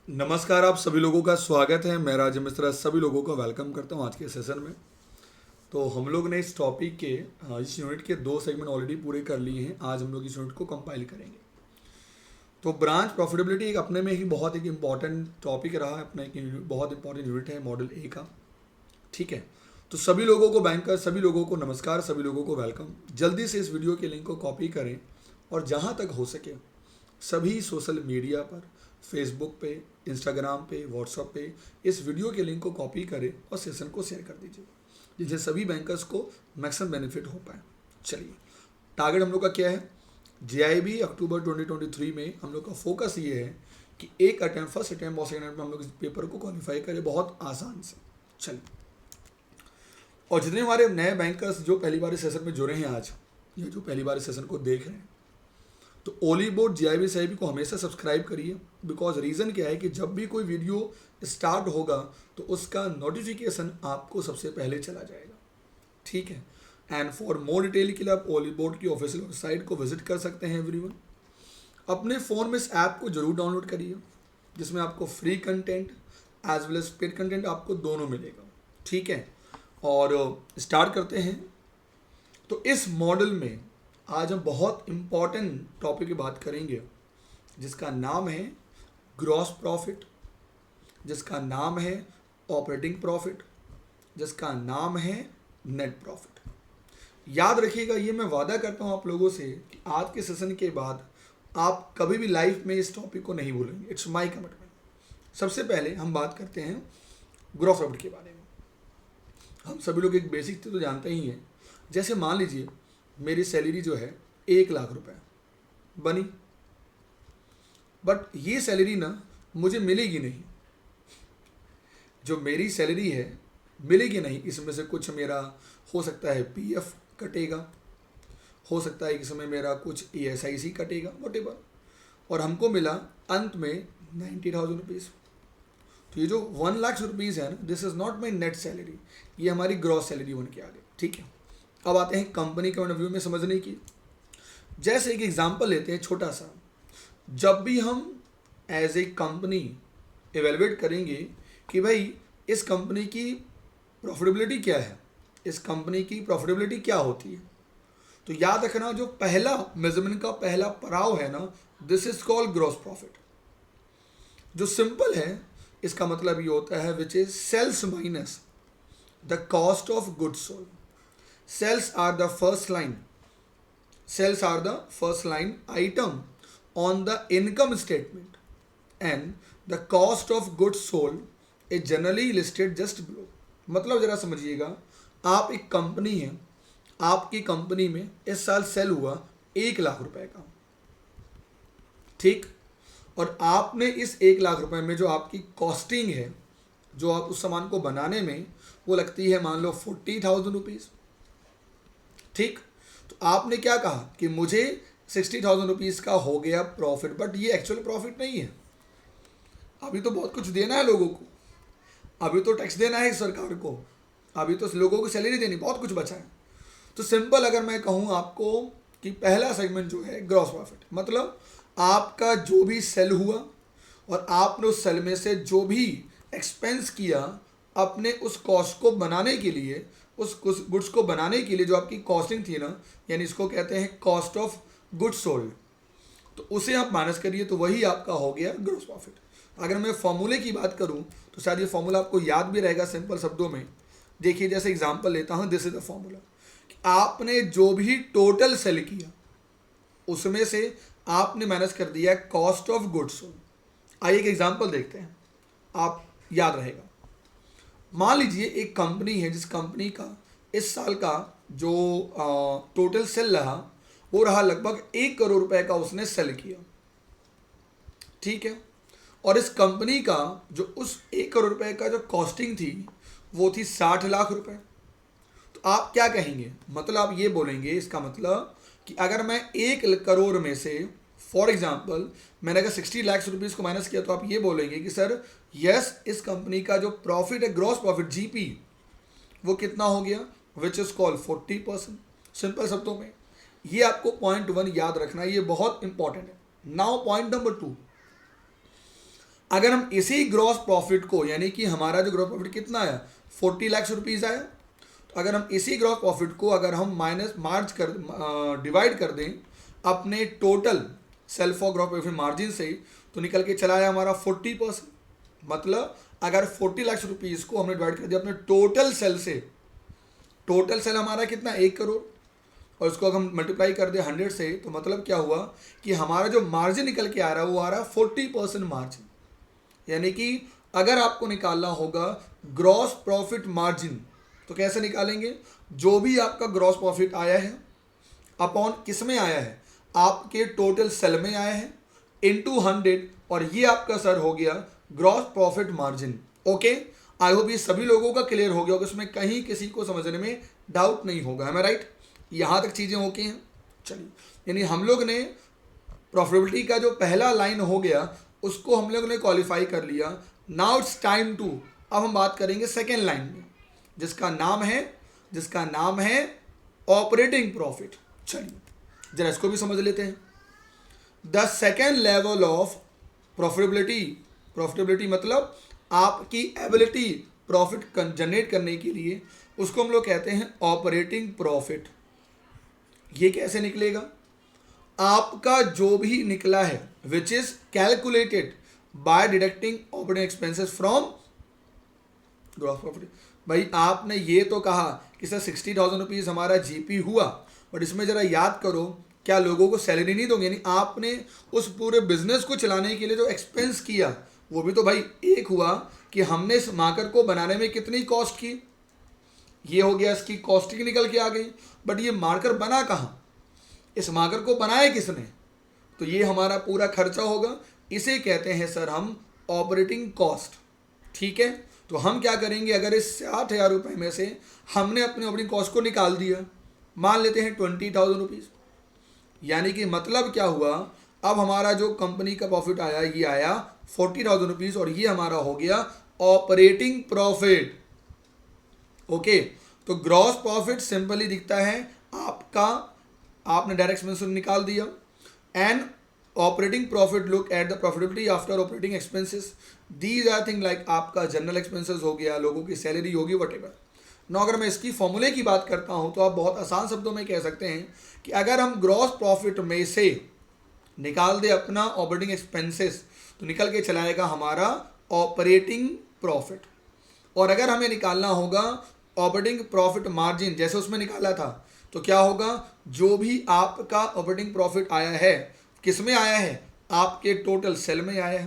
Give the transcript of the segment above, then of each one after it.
नमस्कार, आप सभी लोगों का स्वागत है। मैं राज मिश्रा सभी लोगों को वेलकम करता हूं आज के सेशन में। तो हम लोग ने इस टॉपिक के इस यूनिट के 2 सेगमेंट ऑलरेडी पूरे कर लिए हैं। आज हम लोग इस यूनिट को कंपाइल करेंगे। तो ब्रांच प्रॉफिटेबिलिटी एक अपने में ही बहुत एक इम्पॉर्टेंट टॉपिक रहा है, अपना एक बहुत इंपॉर्टेंट यूनिट है मॉडल ए का। ठीक है, तो सभी लोगों को बैंकर, सभी लोगों को नमस्कार, सभी लोगों को वेलकम। जल्दी से इस वीडियो के लिंक को कॉपी करें और जहाँ तक हो सके सभी सोशल मीडिया पर, फेसबुक पे, इंस्टाग्राम पे, व्हाट्सएप पे इस वीडियो के लिंक को कॉपी करें और सेशन को शेयर कर दीजिए, जिससे सभी बैंकर्स को मैक्सिमम बेनिफिट हो पाए। चलिए, टारगेट हम लोग का क्या है? जेआईबी अक्टूबर 2023 में हम लोग का फोकस ये है कि एक अटैम्प्ट, फर्स्ट अटैम्प्ट और सेकेंड अटैम्प्ट में हम लोग इस पेपर को क्वालिफाई करें बहुत आसान से। चलिए, और जितने हमारे नए बैंकर्स जो पहली बार इस सेशन में जुड़े हैं आज, या जो पहली बार इस सेशन को देख रहे हैं, तो ओली बोर्ड जीआईबी साहिबी को हमेशा सब्सक्राइब करिए। बिकॉज रीज़न क्या है कि जब भी कोई वीडियो स्टार्ट होगा तो उसका नोटिफिकेशन आपको सबसे पहले चला जाएगा। ठीक है, एंड फॉर मोर डिटेल के लिए आप ओली बोर्ड की ऑफिशियल वेबसाइट को विजिट कर सकते हैं। एवरीवन, अपने फ़ोन में इस ऐप को जरूर डाउनलोड करिए, जिसमें आपको free content as well as paid content आपको दोनों मिलेगा। ठीक है, और स्टार्ट करते हैं। तो इस मॉडल में आज हम बहुत इम्पॉर्टेंट टॉपिक की बात करेंगे, जिसका नाम है ग्रॉस प्रॉफिट, जिसका नाम है ऑपरेटिंग प्रॉफिट, जिसका नाम है नेट प्रॉफिट। याद रखिएगा, ये मैं वादा करता हूँ आप लोगों से कि आज के सेशन के बाद आप कभी भी लाइफ में इस टॉपिक को नहीं भूलेंगे। It's my commitment. सबसे पहले हम बात करते हैं ग्रॉस प्रॉफिट के बारे में। हम सभी लोग एक बेसिक चीज़ तो जानते ही हैं। जैसे मान लीजिए मेरी सैलरी जो है 1,00,000 रुपए बनी, बट ये सैलरी ना मुझे मिलेगी नहीं। जो मेरी सैलरी है मिलेगी नहीं, इसमें से कुछ मेरा हो सकता है पीएफ कटेगा, हो सकता है इसमें मेरा कुछ ईएसआईसी कटेगा, वॉटेवर, और हमको मिला अंत में 90,000 रुपीज़। तो ये जो 1,00,000 रुपीज़ है ना, this is not my net salary, ये हमारी ग्रॉस सैलरी बन के आ गई। ठीक है, अब आते हैं कंपनी के पॉइंट ऑफ व्यू में समझने की। जैसे एक एग्जांपल लेते हैं छोटा सा। जब भी हम एज ए कंपनी एवेलुएट करेंगे कि भाई इस कंपनी की प्रॉफिटेबिलिटी क्या है, इस कंपनी की प्रॉफिटेबिलिटी क्या होती है, तो याद रखना जो पहला मेजरमेंट का पहला पड़ाव है ना, this is called gross profit. जो सिंपल है, इसका मतलब ये होता है which is sales minus the cost of goods sold. Sales are the first line. Sales are the first line item on the income statement, and the cost of goods sold is generally listed just below. मतलब जरा समझिएगा, आप एक company है, आपकी company में इस साल सेल हुआ 1,00,000 रुपए का। ठीक, और आपने इस 1,00,000 रुपए में जो आपकी कॉस्टिंग है, जो आप उस सामान को बनाने में वो लगती है, मान लो 40,000 रुपीज़। ठीक, तो आपने क्या कहा कि मुझे 60,000 रुपीज़ का हो गया प्रॉफिट, बट ये एक्चुअल प्रॉफिट नहीं है। अभी तो बहुत कुछ देना है लोगों को, अभी तो टैक्स देना है सरकार को, अभी तो लोगों को सैलरी देनी, बहुत कुछ बचा है। तो सिंपल अगर मैं कहूँ आपको कि पहला सेगमेंट जो है ग्रॉस प्रॉफिट, मतलब आपका जो भी सेल हुआ और आपने उस सेल में से जो भी एक्सपेंस किया अपने उस कॉस्ट को बनाने के लिए, उस गुड्स को बनाने के लिए जो आपकी कॉस्टिंग थी ना, यानी इसको कहते हैं कॉस्ट ऑफ गुड्स सोल्ड, तो उसे आप माइनस करिए तो वही आपका हो गया ग्रॉस प्रॉफिट। अगर मैं फॉर्मूले की बात करूं तो शायद ये फॉर्मूला आपको याद भी रहेगा सिंपल शब्दों में। देखिए, जैसे एग्जांपल लेता हूं, दिस इज द फॉर्मूला कि आपने जो भी टोटल सेल किया उसमें से आपने माइनस कर दिया कॉस्ट ऑफ गुड्स सोल्ड। आइए एक एग्जाम्पल देखते हैं, आप याद रहेगा। मान लीजिए एक कंपनी है, जिस कंपनी का इस साल का जो टोटल सेल रहा वो रहा लगभग 1 करोड़ रुपए का उसने सेल किया। ठीक है, और इस कंपनी का जो उस 1 करोड़ रुपए का जो कॉस्टिंग थी वो थी 60 लाख रुपए। तो आप क्या कहेंगे, मतलब आप ये बोलेंगे, इसका मतलब कि अगर मैं 1 करोड़ में से फॉर एग्जाम्पल मैंने अगर 60 लाख रुपीज़ को माइनस किया, तो आप ये बोलेंगे कि सर यस, इस कंपनी का जो प्रॉफिट है, ग्रॉस प्रॉफिट जीपी, वो कितना हो गया, विच इज कॉल्ड 40%। सिंपल शब्दों में ये आपको पॉइंट 1 याद रखना है, ये बहुत इंपॉर्टेंट है। नाउ पॉइंट नंबर 2, अगर हम इसी ग्रॉस प्रॉफिट को, यानी कि हमारा जो ग्रॉस प्रॉफिट कितना आया 40 लाख रुपीज़ आया, तो अगर हम इसी ग्रॉस प्रॉफिट को अगर हम डिवाइड कर दें अपने total self of gross profit margin से, तो निकल के चला आया हमारा 40%। मतलब अगर 40 लाख रुपीज़ को हमने डिवाइड कर दिया अपने टोटल सेल से, टोटल सेल हमारा कितना 1 करोड़, और उसको अगर हम मल्टीप्लाई कर दे 100 से, तो मतलब क्या हुआ कि हमारा जो मार्जिन निकल के आ रहा है वो आ रहा है 40% मार्जिन। यानी कि अगर आपको निकालना होगा ग्रॉस प्रॉफिट मार्जिन, तो कैसे निकालेंगे? जो भी आपका ग्रॉस प्रॉफिट आया है अपॉन किस में आया है, आपके टोटल सेल में आया है, इनटू 100, और ये आपका सर हो गया gross profit margin. Okay, I hope ये सभी लोगों का क्लियर हो गया होगा, इसमें कहीं किसी को समझने में डाउट नहीं होगा, है मैं राइट? यहाँ तक चीज़ें ओके हैं। चलिए, यानी हम लोग ने प्रॉफिटेबिलिटी का जो पहला लाइन हो गया उसको हम लोग ने क्वालिफाई कर लिया। नाउ इट्स टाइम टू, अब हम बात करेंगे सेकेंड लाइन में, जिसका नाम है ऑपरेटिंग प्रॉफिट। चलिए जरा इसको भी समझ लेते हैं। The second level of profitability मतलब आपकी एबिलिटी प्रॉफिट जनरेट करने के लिए, उसको हम लोग कहते हैं ऑपरेटिंग प्रॉफिट। ये कैसे निकलेगा? आपका जो भी निकला है which is calculated by deducting operating expenses from gross profit. भाई आपने ये तो कहा कि सर 60,000 रुपीज़ हमारा जीपी हुआ, बट इसमें ज़रा याद करो क्या लोगों को सैलरी नहीं दोगे? यानी आपने उस पूरे बिजनेस को चलाने के लिए जो एक्सपेंस किया वो भी तो भाई एक हुआ कि हमने इस मार्कर को बनाने में कितनी कॉस्ट की, ये हो गया, इसकी कॉस्टिंग निकल के आ गई। बट ये मार्कर बना कहाँ? इस मार्कर को बनाया किसने? तो ये हमारा पूरा खर्चा होगा, इसे कहते हैं सर हम ऑपरेटिंग कॉस्ट। ठीक है, तो हम क्या करेंगे, अगर इस 60,000 रुपये में से हमने अपने ऑपरेटिंग कॉस्ट को निकाल दिया, मान लेते हैं 20,000 रुपीज़, यानी कि मतलब क्या हुआ, अब हमारा जो कंपनी का प्रॉफिट आया ये आया 40,000 रुपीज़, और ये हमारा हो गया ऑपरेटिंग प्रॉफिट। ओके, तो ग्रॉस प्रॉफिट सिंपली दिखता है आपका, आपने डायरेक्ट एक्सपेंस निकाल दिया, and operating profit look at the profitability after operating expenses. These are thing like आपका जनरल एक्सपेंसेस हो गया, लोगों की सैलरी होगी, वटेवर। नो, अगर मैं इसकी फॉर्मूले की बात करता हूं तो आप बहुत आसान शब्दों में कह सकते हैं कि अगर हम ग्रॉस प्रॉफिट में से निकाल दे अपना ऑपरेटिंग एक्सपेंसेस, तो निकल के चलाएगा हमारा ऑपरेटिंग प्रॉफिट। और अगर हमें निकालना होगा ऑपरेटिंग प्रॉफिट मार्जिन, जैसे उसमें निकाला था, तो क्या होगा, जो भी आपका ऑपरेटिंग प्रॉफिट आया है किस में आया है, आपके टोटल सेल में आया है।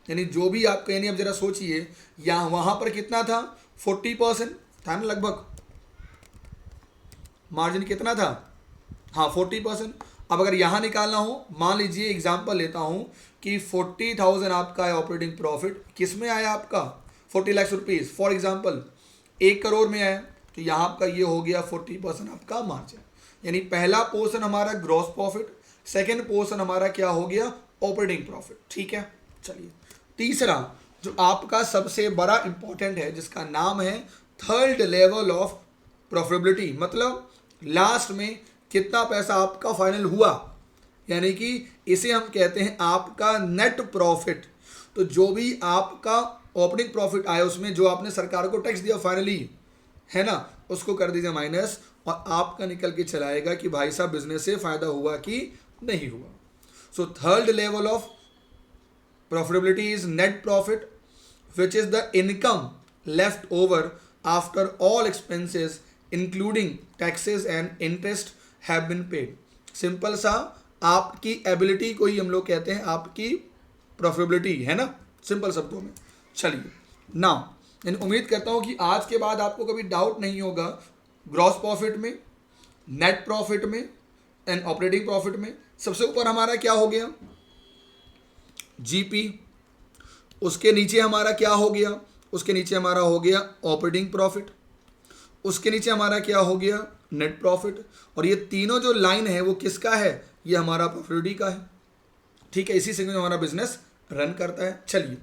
यानी जो भी आपका, यानी अब जरा सोचिए, यहाँ वहाँ पर कितना था, 40% था ना लगभग, मार्जिन कितना था, हाँ 40%। अब अगर यहाँ निकालना हो, मान लीजिए एग्जांपल लेता हूँ कि 40,000 आपका है ऑपरेटिंग प्रॉफिट, किस में आया आपका 40 lakh rupees, for example 1 crore में आया, तो यहाँ आपका ये हो गया 40% आपका मार्जिन। यानी पहला पोर्शन हमारा ग्रॉस प्रॉफिट, सेकेंड पोर्शन हमारा क्या हो गया, ऑपरेटिंग प्रॉफिट। ठीक है, चलिए तीसरा जो आपका सबसे बड़ा इंपॉर्टेंट है, जिसका नाम है थर्ड लेवल ऑफ प्रॉफिटेबिलिटी, मतलब लास्ट में कितना पैसा आपका फाइनल हुआ, यानी कि इसे हम कहते हैं आपका नेट प्रॉफिट। तो जो भी आपका ऑपरेटिंग प्रॉफिट आया उसमें जो आपने सरकार को टैक्स दिया फाइनली, है ना, उसको कर दीजिए माइनस, और आपका निकल के चलाएगा कि भाई साहब बिजनेस से फायदा हुआ कि नहीं हुआ। So third level of profitability is net profit, which is the income left over after all expenses including taxes and interest have been paid. Simple सा आपकी एबिलिटी को ही हम लोग कहते हैं आपकी प्रॉफिटेबिलिटी, है ना, सिंपल शब्दों में। चलिए नाउ, यानी उम्मीद करता हूँ कि आज के बाद आपको कभी डाउट नहीं होगा ग्रॉस प्रॉफिट में, नेट प्रॉफिट में एंड ऑपरेटिंग प्रॉफिट में। सबसे ऊपर हमारा क्या हो गया, जीपी, उसके नीचे हमारा क्या हो गया, उसके नीचे हमारा हो गया ऑपरेटिंग प्रॉफिट, उसके नीचे हमारा क्या हो गया, नेट प्रॉफिट, और ये तीनों जो लाइन है वो किसका है, ये हमारा प्रॉफिटेबिलिटी का है। ठीक है, इसी से हमारा बिजनेस रन करता है। चलिए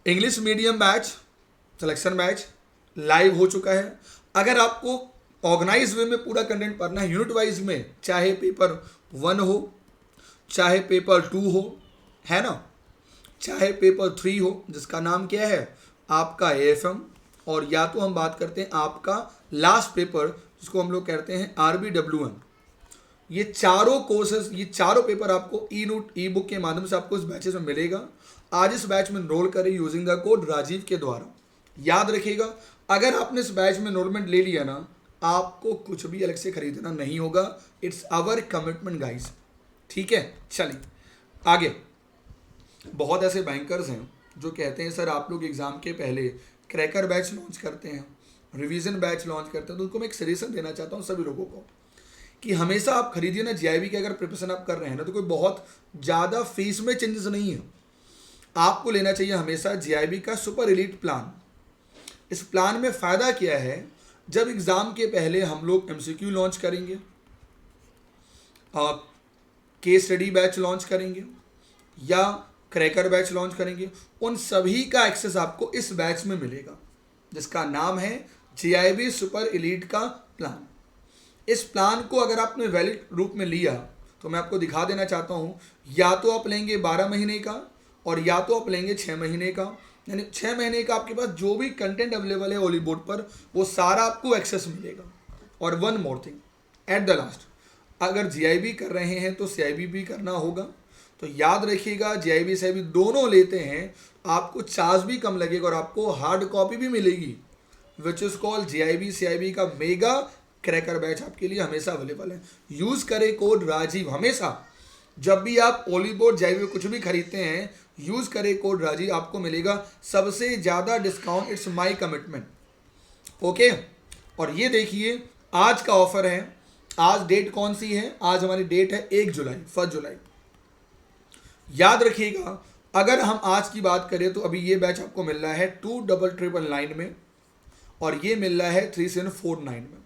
English medium batch, selection batch live हो चुका है। अगर आपको ऑर्गेनाइज वे में पूरा कंटेंट पढ़ना है यूनिट वाइज में, चाहे पेपर 1 हो चाहे पेपर 2 हो, है ना। चाहे पेपर 3 हो जिसका नाम क्या है आपका AFM, और या तो हम बात करते हैं आपका लास्ट पेपर जिसको हम लोग कहते हैं RBWM। ये चारों कोर्सेज, ये चारों पेपर आपको ई बुक के माध्यम से आपको इस बैचेस में मिलेगा। आज इस बैच में एनरोल करें यूजिंग द कोड राजीव के द्वारा। याद रखिएगा, अगर आपने इस बैच में एनरोलमेंट ले लिया ना, आपको कुछ भी अलग से खरीदना नहीं होगा। इट्स आवर कमिटमेंट गाइस, ठीक है। चलिए आगे। बहुत ऐसे बैंकर्स हैं जो कहते हैं सर आप लोग एग्ज़ाम के पहले क्रैकर बैच लॉन्च करते हैं, रिवीजन बैच लॉन्च करते हैं। तो उनको मैं एक सजेशन देना चाहता हूँ सभी लोगों को कि हमेशा आप खरीदिए ना GIB के, अगर प्रिपरेशन आप कर रहे हैं ना, तो कोई बहुत ज़्यादा फीस में चेंजेस नहीं है। आपको लेना चाहिए हमेशा GIB का सुपर एलीट प्लान। इस प्लान में फ़ायदा क्या है, जब एग्ज़ाम के पहले हम लोग MCQ लॉन्च करेंगे, केस स्टडी बैच लॉन्च करेंगे या क्रैकर बैच लॉन्च करेंगे, उन सभी का एक्सेस आपको इस बैच में मिलेगा जिसका नाम है GIB सुपर एलीट का प्लान। इस प्लान को अगर आपने वैलिड रूप में लिया तो मैं आपको दिखा देना चाहता हूँ, या तो आप लेंगे 12 महीने का और या तो आप लेंगे 6 महीने का। यानी 6 महीने का आपके पास जो भी कंटेंट अवेलेबल है होली बोर्ड पर वो सारा आपको एक्सेस मिलेगा। और one more thing at the last, अगर GIB कर रहे हैं तो CIB भी करना होगा। तो याद रखिएगा GIB CIB दोनों लेते हैं, आपको चार्ज भी कम लगेगा और आपको हार्ड कॉपी भी मिलेगी, which is called GIB CIB का मेगा क्रैकर बैच आपके लिए हमेशा अवेलेबल है। यूज़ करें कोड राजीव हमेशा। जब भी आप होली बोर्ड GIB में कुछ भी खरीदते हैं, यूज़ करें कोड राजीव, आपको मिलेगा सबसे ज़्यादा discount. It's my commitment, okay. और ये देखिए आज का ऑफर है। आज डेट कौन सी है, आज हमारी डेट है 1 जुलाई, 1 जुलाई। याद रखिएगा, अगर हम आज की बात करें तो अभी ये बैच आपको मिल रहा है 2,999 में और ये मिल रहा है 3,749 में,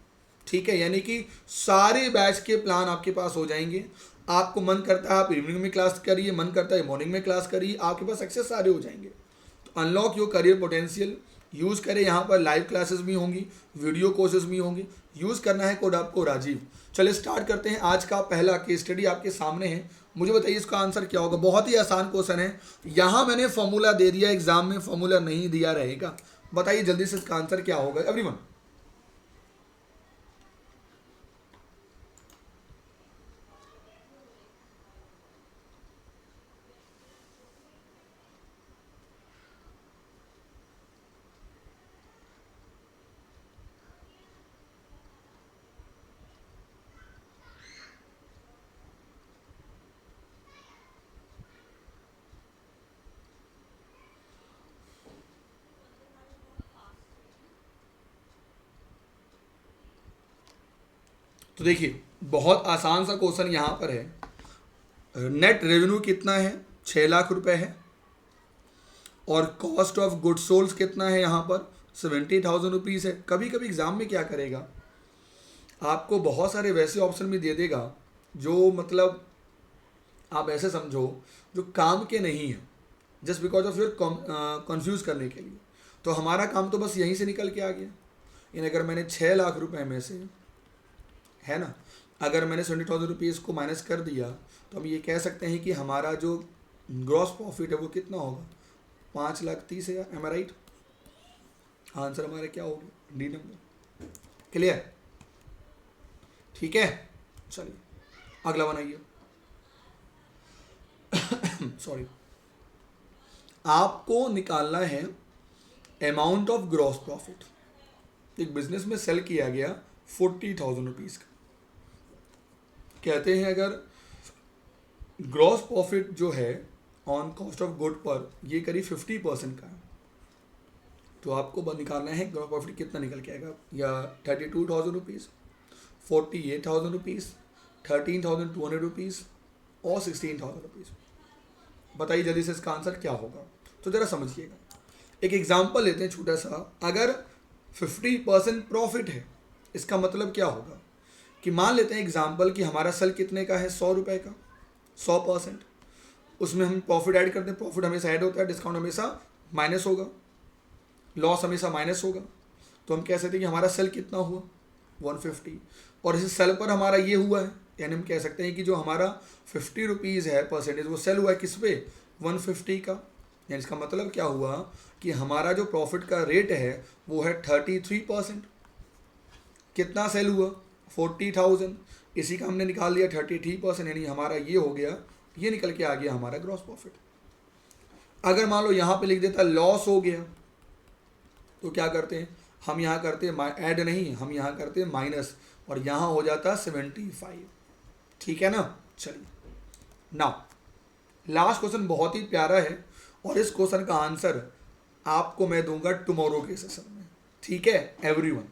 ठीक है। यानी कि सारे बैच के प्लान आपके पास हो जाएंगे। आपको मन करता है आप इवनिंग में क्लास करिए, मन करता है मॉर्निंग में क्लास करिए, आपके पास एक्सेस सारे हो जाएंगे। तो unlock your career potential, use करें। यहाँ पर लाइव क्लासेस भी होंगी, वीडियो कोर्सेज भी होंगी। यूज़ करना है कोड आपको राजीव। चलिए स्टार्ट करते हैं। आज का पहला केस स्टडी आपके सामने है। मुझे बताइए इसका आंसर क्या होगा। बहुत ही आसान क्वेश्चन है। यहाँ मैंने फॉर्मूला दे दिया, एग्जाम में फॉर्मूला नहीं दिया रहेगा। बताइए जल्दी से इसका आंसर क्या होगा एवरीवन। तो देखिए बहुत आसान सा क्वेश्चन यहाँ पर है। नेट रेवेन्यू कितना है, 6 लाख रुपए है। और कॉस्ट ऑफ गुड सोल्स कितना है यहाँ पर, 70,000 रुपीज़ है। कभी कभी एग्जाम में क्या करेगा, आपको बहुत सारे वैसे ऑप्शन भी दे देगा जो मतलब आप ऐसे समझो जो काम के नहीं है, just because of your confuse करने के लिए। तो हमारा काम तो बस यहीं से निकल के आ गया। यानी अगर मैंने 6 लाख रुपए में से, है ना, अगर मैंने 70,000 रुपीज़ को माइनस कर दिया तो हम ये कह सकते हैं कि हमारा जो ग्रॉस प्रॉफिट है वो कितना होगा, 5,30,000। एम आई राइट। आंसर हमारा क्या होगा, डी नंबर। क्लियर, ठीक है। चलिए अगला बनाइए। सॉरी, आपको निकालना है अमाउंट ऑफ ग्रॉस प्रॉफिट। एक बिजनेस में सेल किया गया 40,000 रुपीज़ का। कहते हैं अगर ग्रॉस प्रॉफिट जो है ऑन कॉस्ट ऑफ गुड पर ये करीब 50% का है, तो आपको निकालना है ग्रॉस प्रॉफिट कितना निकल के आएगा, या 32,000 रुपीज़, 48,000 रुपीज़, 13,200 रुपीज़ और 16,000 रुपीज़। बताइए जल्दी से इसका आंसर क्या होगा। तो ज़रा समझिएगा, एक एग्जांपल लेते हैं छोटा सा। अगर 50% प्रॉफिट है, इसका मतलब क्या होगा कि मान लेते हैं एग्जांपल कि हमारा सेल कितने का है, 100 रुपये का, 100%। उसमें हम प्रॉफिट ऐड करते हैं, प्रॉफिट हमेशा ऐड होता है, डिस्काउंट हमेशा माइनस होगा, लॉस हमेशा माइनस होगा। तो हम कह सकते हैं कि हमारा सेल कितना हुआ, 150। और इस सेल पर हमारा ये हुआ है, यानी हम कह सकते हैं कि जो हमारा 50 रुपीज़ है परसेंटेज, वो सेल हुआ है किस पे, 150 का, यानी इसका मतलब क्या हुआ कि हमारा जो प्रॉफिट का रेट है वो है 33%। कितना सेल हुआ? 40,000। इसी का हमने निकाल लिया 33%, यानी हमारा ये हो गया, ये निकल के आ गया हमारा ग्रॉस प्रॉफिट। अगर मान लो यहाँ पे लिख देता लॉस हो गया, तो क्या करते हैं हम? यहाँ करते हैं ऐड नहीं, हम यहाँ करते हैं माइनस, और यहाँ हो जाता 75। ठीक है ना? चलिए नाउ लास्ट क्वेश्चन बहुत ही प्यारा है, और इस क्वेश्चन का आंसर आपको मैं दूंगा टुमारो के सेशन में। ठीक है एवरीवन?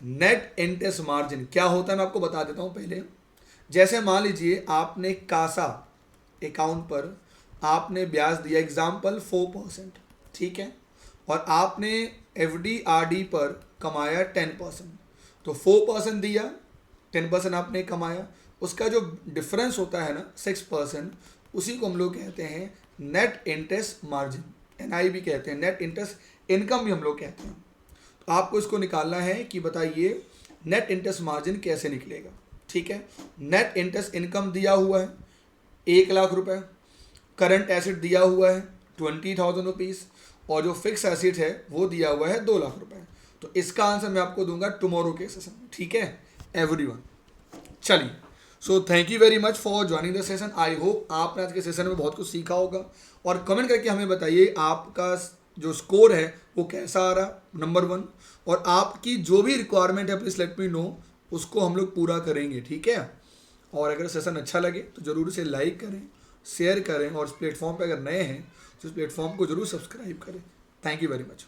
नेट इंटरेस्ट मार्जिन क्या होता है मैं आपको बता देता हूँ पहले। जैसे मान लीजिए आपने कासा अकाउंट पर आपने ब्याज दिया एग्जाम्पल 4%, ठीक है, और आपने एफडी आरडी पर कमाया 10%, तो 4% दिया, 10% आपने कमाया, उसका जो डिफरेंस होता है ना 6%, उसी को हम लोग कहते हैं नेट इंटरेस्ट मार्जिन, एनआई भी कहते हैं, नेट इंटरेस्ट इनकम भी हम लोग कहते हैं। तो आपको इसको निकालना है कि बताइए नेट इंटरेस्ट मार्जिन कैसे निकलेगा। ठीक है, नेट इंटरेस्ट इनकम दिया हुआ है 1,00,000 रुपये, करंट एसेट दिया हुआ है 20,000 रुपीज़, और जो फिक्स एसेट है वो दिया हुआ है 2,00,000 रुपये। तो इसका आंसर मैं आपको दूंगा टुमारो के सेशन में। ठीक है एवरीवन? चलिए, so thank you very much for joining the session. I hope आपने आज के सेशन में बहुत कुछ सीखा होगा, और कमेंट करके हमें बताइए आपका जो स्कोर है वो कैसा आ रहा, नंबर 1, और आपकी जो भी रिक्वायरमेंट है प्लीज़ लेट मी नो, उसको हम लोग पूरा करेंगे। ठीक है, और अगर सेशन अच्छा लगे तो ज़रूर इसे लाइक करें, शेयर करें, और इस प्लेटफॉर्म पर अगर नए हैं तो इस प्लेटफॉर्म को ज़रूर सब्सक्राइब करें। Thank you very much.